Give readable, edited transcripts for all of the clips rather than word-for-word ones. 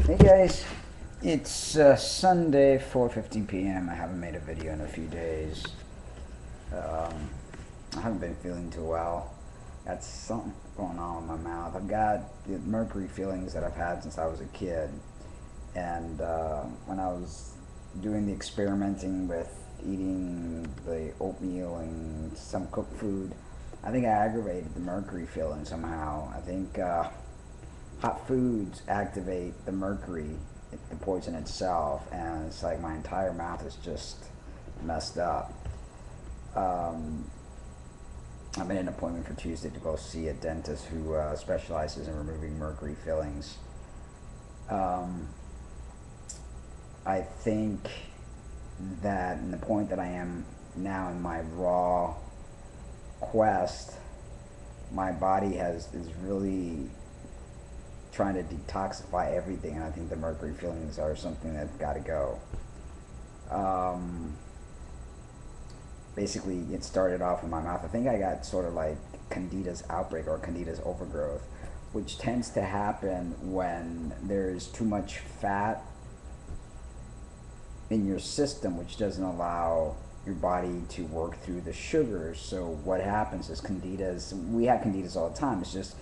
Hey guys, it's Sunday, 4:15 p.m. I haven't made a video in a few days. Um, I haven't been feeling too well. Got something going on with my mouth. I've got the mercury feelings that I've had since I was a kid. And when I was doing the experimenting with eating the oatmeal and some cooked food, I think I aggravated the mercury feeling somehow. I think hot foods activate the mercury, the poison itself, and it's like my entire mouth is just messed up. Um, I made an appointment for Tuesday to go see a dentist who specializes in removing mercury fillings. Um, I think that in the point that I am now in my raw quest, my body is really trying to detoxify everything, and I think the mercury fillings are something that's got to go. Um, Basically, it started off in my mouth. I think I got sort of like Candida's outbreak or Candida's overgrowth, which tends to happen when there's too much fat in your system, which doesn't allow your body to work through the sugars. So what happens is Candida's, we have Candida's all the time. It's just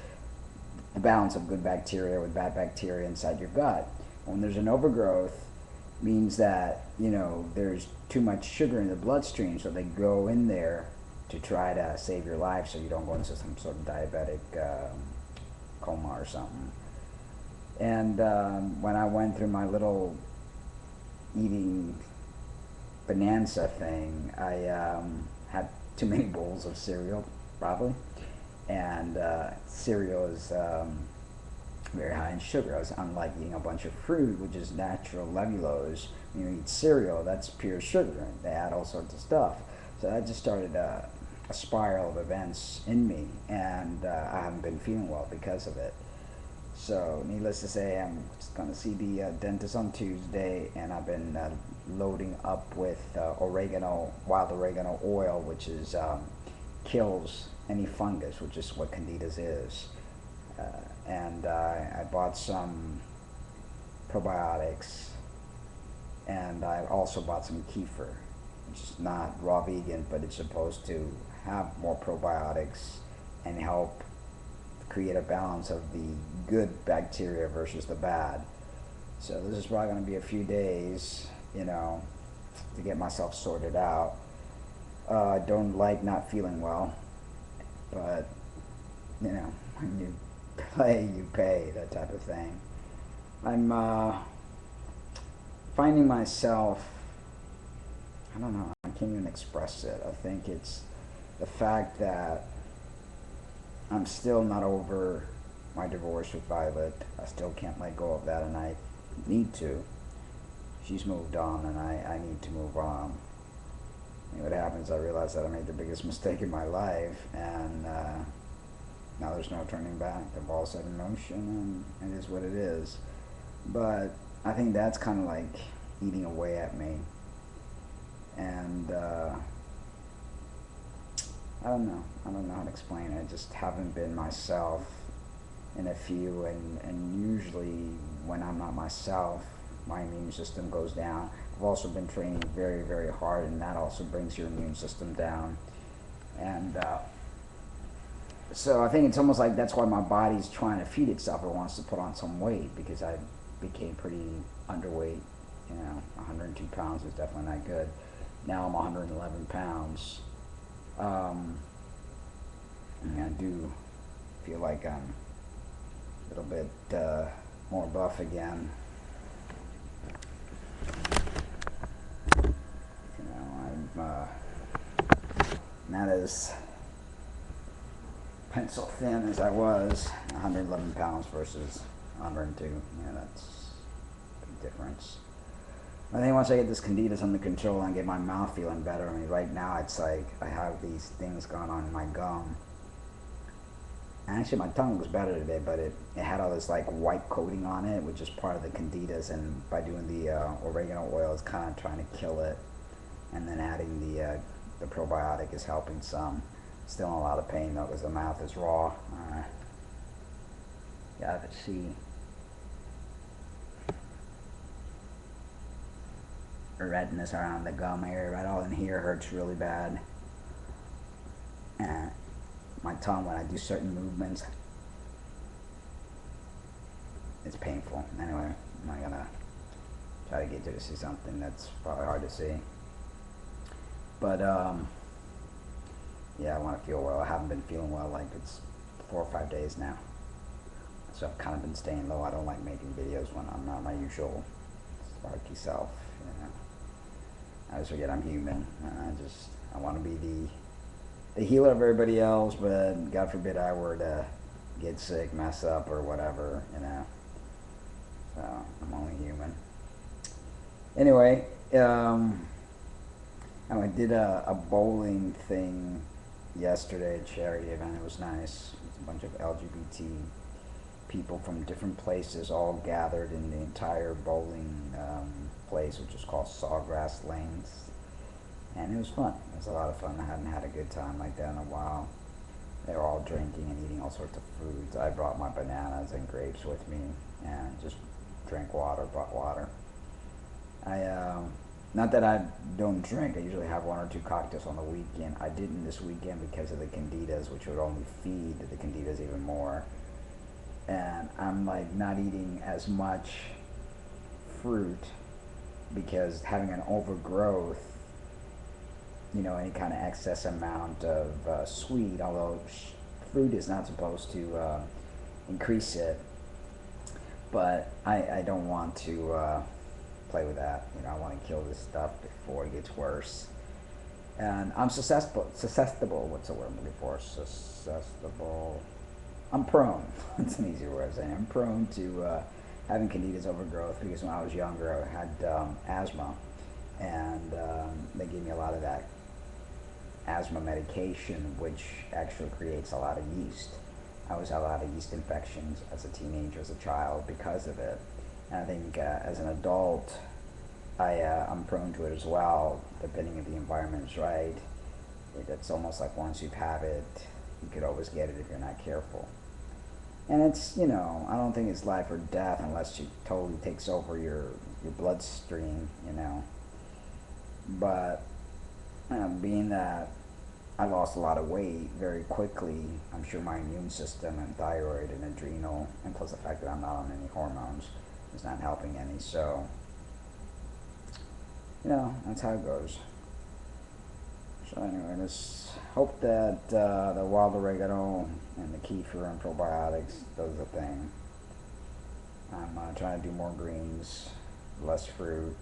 the balance of good bacteria with bad bacteria inside your gut. When there's an overgrowth, means that there's too much sugar in the bloodstream, so they go in there to try to save your life, so you don't go into some sort of diabetic coma or something. And when I went through my little eating bonanza thing, I had too many bowls of cereal, probably, and cereal is very high in sugar. It's unlike eating a bunch of fruit, which is natural levulose. When you eat cereal, that's pure sugar. They add all sorts of stuff. So that just started a spiral of events in me, and I haven't been feeling well because of it. So, needless to say, I'm just going to see the dentist on Tuesday, and I've been loading up with oregano, wild oregano oil, which is kills any fungus, which is what Candida's is. And I bought some probiotics, and I also bought some kefir, which is not raw vegan, but it's supposed to have more probiotics and help create a balance of the good bacteria versus the bad. So this is probably going to be a few days, to get myself sorted out. I don't like not feeling well, but when you play, you pay, that type of thing. I'm finding myself, I don't know, I can't even express it. I think it's the fact that I'm still not over my divorce with Violet. I still can't let go of that, and I need to. She's moved on, and I need to move on. And what happens, I realize that I made the biggest mistake in my life, and now there's no turning back. The ball's set in motion, and it is what it is. But I think that's kind of like eating away at me. And I don't know. I don't know how to explain it. I just haven't been myself in a few, and usually when I'm not myself, my immune system goes down. I've also been training very, very hard, and that also brings your immune system down. And so I think it's almost like that's why my body's trying to feed itself. It wants to put on some weight because I became pretty underweight. 102 pounds is definitely not good. Now I'm 111 pounds. I do feel like I'm a little bit more buff again. I'm not as pencil thin as I was. 111 pounds versus 102. Yeah, that's a big difference. I think once I get this Candida's under control and get my mouth feeling better, right now it's like I have these things going on in my gum. And actually my tongue was better today, but it had all this like white coating on it, which is part of the Candida's, and by doing the oregano oil, it's kind of trying to kill it. And then adding the probiotic is helping some. Still in a lot of pain though, because the mouth is raw. Yeah, let's see. redness around the gum area. Right all in here hurts really bad. And my tongue, when I do certain movements, it's painful. Anyway, I'm not gonna try to get you to see something that's probably hard to see. But yeah, I want to feel well. I haven't been feeling well, like it's 4 or 5 days now. So I've kind of been staying low. I don't like making videos when I'm not my usual sparky self. You know, I always forget I'm human. I want to be the healer of everybody else, but God forbid I were to get sick, mess up, or whatever. You know, so I'm only human. Anyway, I did a bowling thing yesterday, charity event. It was nice. It was a bunch of LGBT people from different places all gathered in the entire bowling place, which is called Sawgrass Lanes. And it was fun. It was a lot of fun. I hadn't had a good time like that in a while. They were all drinking and eating all sorts of foods. I brought my bananas and grapes with me and just drank water, brought water. Not that I don't drink. I usually have 1 or 2 cocktails on the weekend. I didn't this weekend because of the candidas, which would only feed the candidas even more. And I'm like not eating as much fruit because having an overgrowth, you know, any kind of excess amount of sweet, although fruit is not supposed to increase it, but I don't want to play with that. You know, I want to kill this stuff before it gets worse. And I'm susceptible, what's the word I'm looking for? Susceptible. I'm prone. It's an easier word of saying. I'm prone to having candida's overgrowth because when I was younger I had asthma, and they gave me a lot of that asthma medication, which actually creates a lot of yeast. I always had a lot of yeast infections as a teenager, as a child, because of it. And I think as an adult, I'm prone to it as well, depending if the environment's right. It's almost like once you have it, you could always get it if you're not careful. And it's, you know, I don't think it's life or death unless it totally takes over your bloodstream, you know. But being that I lost a lot of weight very quickly, I'm sure my immune system and thyroid and adrenal, and plus the fact that I'm not on any hormones, is not helping any. So, you know, that's how it goes. So anyway, let's hope that the wild oregano and the kefir and probiotics does the thing. I'm trying to do more greens, less fruit.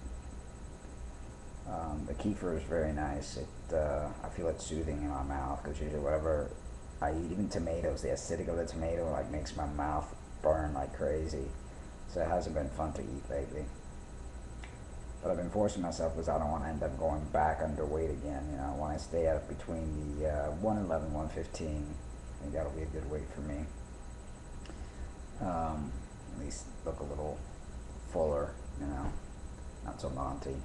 The kefir is very nice. I feel it soothing in my mouth because usually whatever I eat, even tomatoes, the acidity of the tomato like makes my mouth burn like crazy. So it hasn't been fun to eat lately. But I've been forcing myself because I don't want to end up going back underweight again. You know, I want to stay up between the 111, 115. I think that'll be a good weight for me. At least look a little fuller, you know, not so naughty.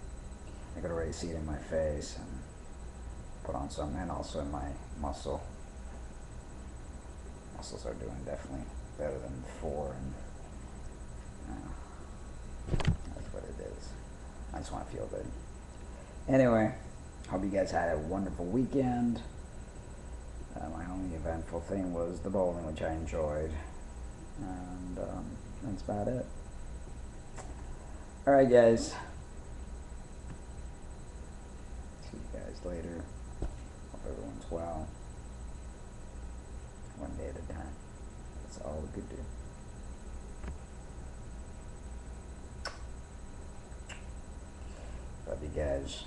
I could already see it in my face and put on some, and also in my muscles are doing definitely better than before, and that's what it is. I just want to feel good. Anyway, hope you guys had a wonderful weekend. My only eventful thing was the bowling, which I enjoyed, and that's about it. Alright guys, see you guys later. Hope everyone's well. One day at a time. That's all we could do. Love you guys.